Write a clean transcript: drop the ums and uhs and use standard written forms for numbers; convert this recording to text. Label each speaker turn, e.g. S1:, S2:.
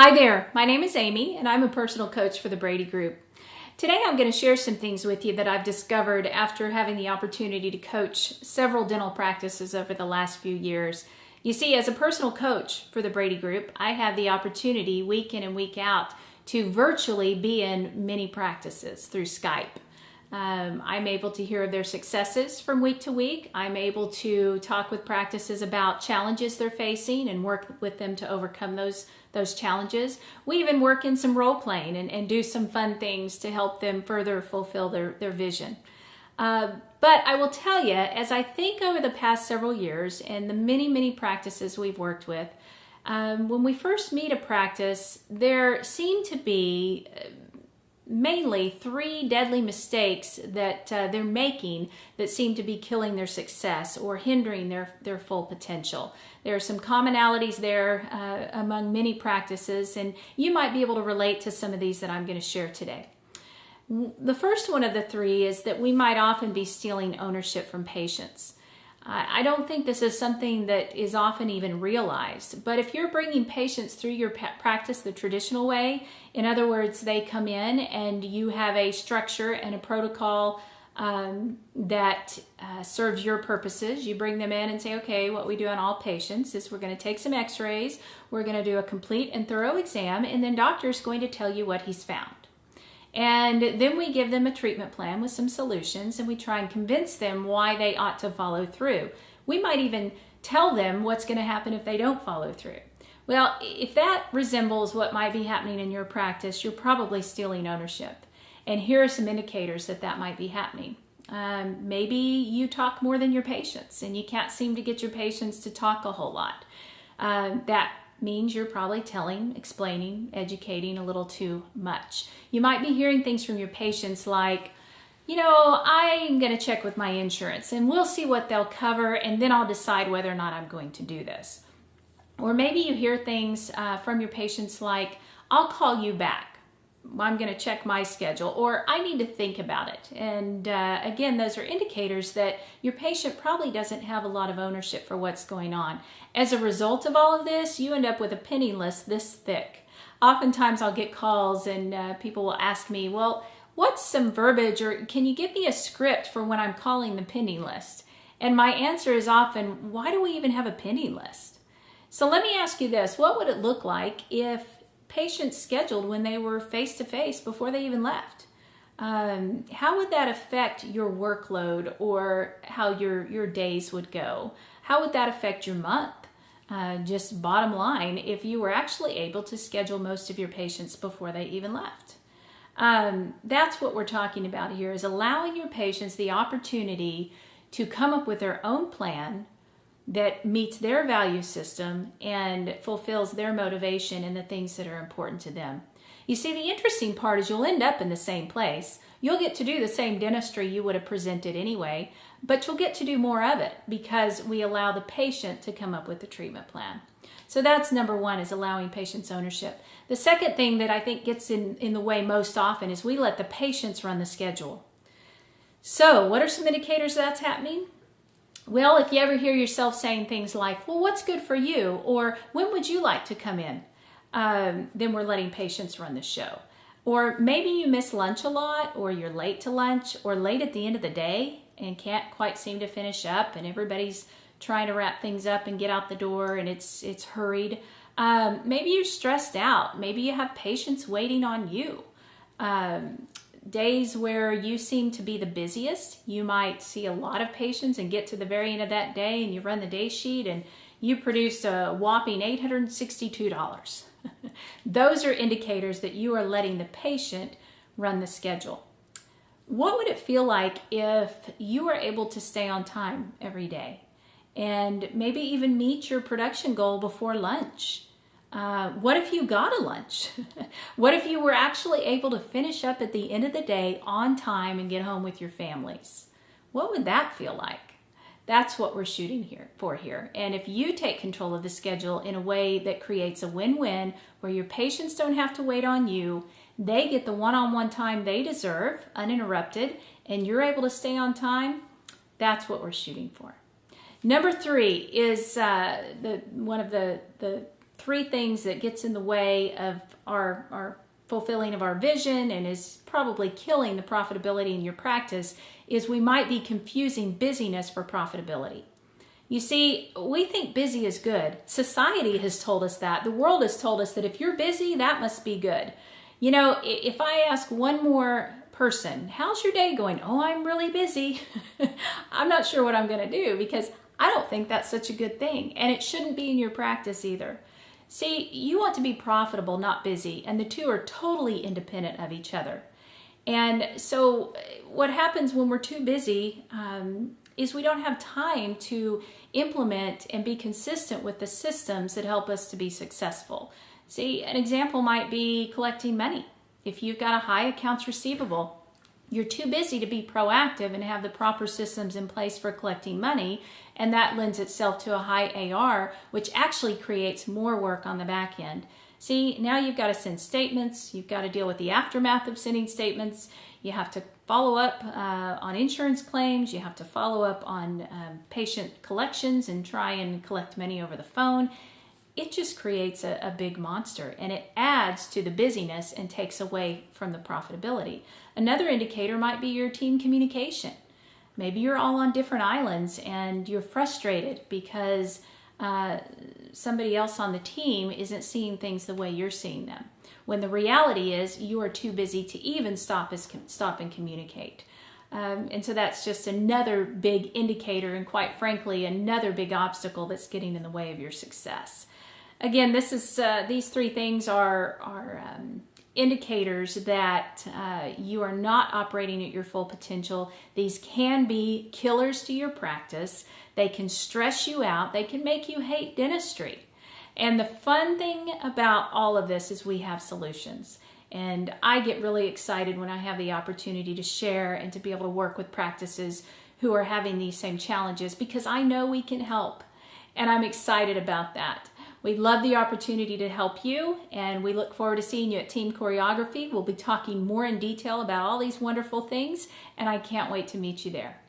S1: Hi there, my name is Amy and I'm a personal coach for the Brady Group. Today I'm going to share some things with you that I've discovered after having the opportunity to coach several dental practices over the last few years. You see, as a personal coach for the Brady Group, I have the opportunity week in and week out to virtually be in many practices through Skype. I'm able to hear of their successes from week to week. I'm able to talk with practices about challenges they're facing and work with them to overcome those challenges. We even work in some role playing and do some fun things to help them further fulfill their vision. But I will tell you, as I think over the past several years and the many practices we've worked with, when we first meet a practice, there seem to be mainly three deadly mistakes that they're making that seem to be killing their success or hindering their full potential. There are some commonalities there among many practices, and you might be able to relate to some of these that I'm going to share today. The first one of the three is that we might often be stealing ownership from patients. I don't think this is something that is often even realized, but if you're bringing patients through your practice the traditional way, in other words, they come in and you have a structure and a protocol that serves your purposes. You bring them in and say, okay, what we do on all patients is we're going to take some x-rays, we're going to do a complete and thorough exam, and then doctor's going to tell you what he's found. And then we give them a treatment plan with some solutions and we try and convince them why they ought to follow through. We might even tell them what's going to happen if they don't follow through. Well, if that resembles what might be happening in your practice, you're probably stealing ownership. And here are some indicators that might be happening. Maybe you talk more than your patients and you can't seem to get your patients to talk a whole lot. That means you're probably telling, explaining, educating a little too much. You might be hearing things from your patients like, I'm going to check with my insurance and we'll see what they'll cover and then I'll decide whether or not I'm going to do this. Or maybe you hear things from your patients like, I'll call you back. I'm going to check my schedule, or I need to think about it. And again, those are indicators that your patient probably doesn't have a lot of ownership for what's going on. As a result of all of this, you end up with a pending list this thick. Oftentimes I'll get calls and people will ask me, well, what's some verbiage, or can you give me a script for when I'm calling the pending list? And my answer is often, why do we even have a pending list? So let me ask you this, what would it look like if patients scheduled when they were face-to-face before they even left? How would that affect your workload or how your days would go? How would that affect your month? Just bottom line, if you were actually able to schedule most of your patients before they even left. That's what we're talking about here, is allowing your patients the opportunity to come up with their own plan that meets their value system and fulfills their motivation and the things that are important to them. You see, the interesting part is you'll end up in the same place. You'll get to do the same dentistry you would have presented anyway, but you'll get to do more of it because we allow the patient to come up with the treatment plan. So that's number one, is allowing patients ownership. The second thing that I think gets in the way most often is we let the patients run the schedule. So what are some indicators that's happening? Well, if you ever hear yourself saying things like, well, what's good for you? Or when would you like to come in? Then we're letting patients run the show. Or maybe you miss lunch a lot, or you're late to lunch, or late at the end of the day and can't quite seem to finish up, and everybody's trying to wrap things up and get out the door and it's hurried. Maybe you're stressed out. Maybe you have patients waiting on you. Days where you seem to be the busiest, you might see a lot of patients and get to the very end of that day and you run the day sheet and you produced a whopping $862. Those are indicators that you are letting the patient run the schedule. What would it feel like if you were able to stay on time every day and maybe even meet your production goal before lunch? What if you got a lunch? What if you were actually able to finish up at the end of the day on time and get home with your families? What would that feel like? That's what we're shooting for here. And if you take control of the schedule in a way that creates a win-win, where your patients don't have to wait on you, they get the one-on-one time they deserve, uninterrupted, and you're able to stay on time, that's what we're shooting for. Number three is one of the three things that gets in the way of our fulfilling of our vision and is probably killing the profitability in your practice is we might be confusing busyness for profitability. You see, we think busy is good. Society has told us that. The world has told us that if you're busy, that must be good. You know, if I ask one more person, how's your day going? Oh, I'm really busy. I'm not sure what I'm going to do because I don't think that's such a good thing. And it shouldn't be in your practice either. See, you want to be profitable, not busy. And the two are totally independent of each other. And so what happens when we're too busy is we don't have time to implement and be consistent with the systems that help us to be successful. See, an example might be collecting money. If you've got a high accounts receivable, you're too busy to be proactive and have the proper systems in place for collecting money, and that lends itself to a high AR, which actually creates more work on the back end. See, now you've got to send statements, you've got to deal with the aftermath of sending statements, you have to follow up on insurance claims, you have to follow up on patient collections and try and collect money over the phone. It just creates a big monster, and it adds to the busyness and takes away from the profitability. Another indicator might be your team communication. Maybe you're all on different islands and you're frustrated because somebody else on the team isn't seeing things the way you're seeing them, when the reality is you are too busy to even stop and communicate. And so that's just another big indicator, and quite frankly, another big obstacle that's getting in the way of your success. Again, these three things are indicators that you are not operating at your full potential. These can be killers to your practice. They can stress you out. They can make you hate dentistry. And the fun thing about all of this is we have solutions. And I get really excited when I have the opportunity to share and to be able to work with practices who are having these same challenges, because I know we can help. And I'm excited about that. We love the opportunity to help you, and we look forward to seeing you at Team Choreography. We'll be talking more in detail about all these wonderful things, and I can't wait to meet you there.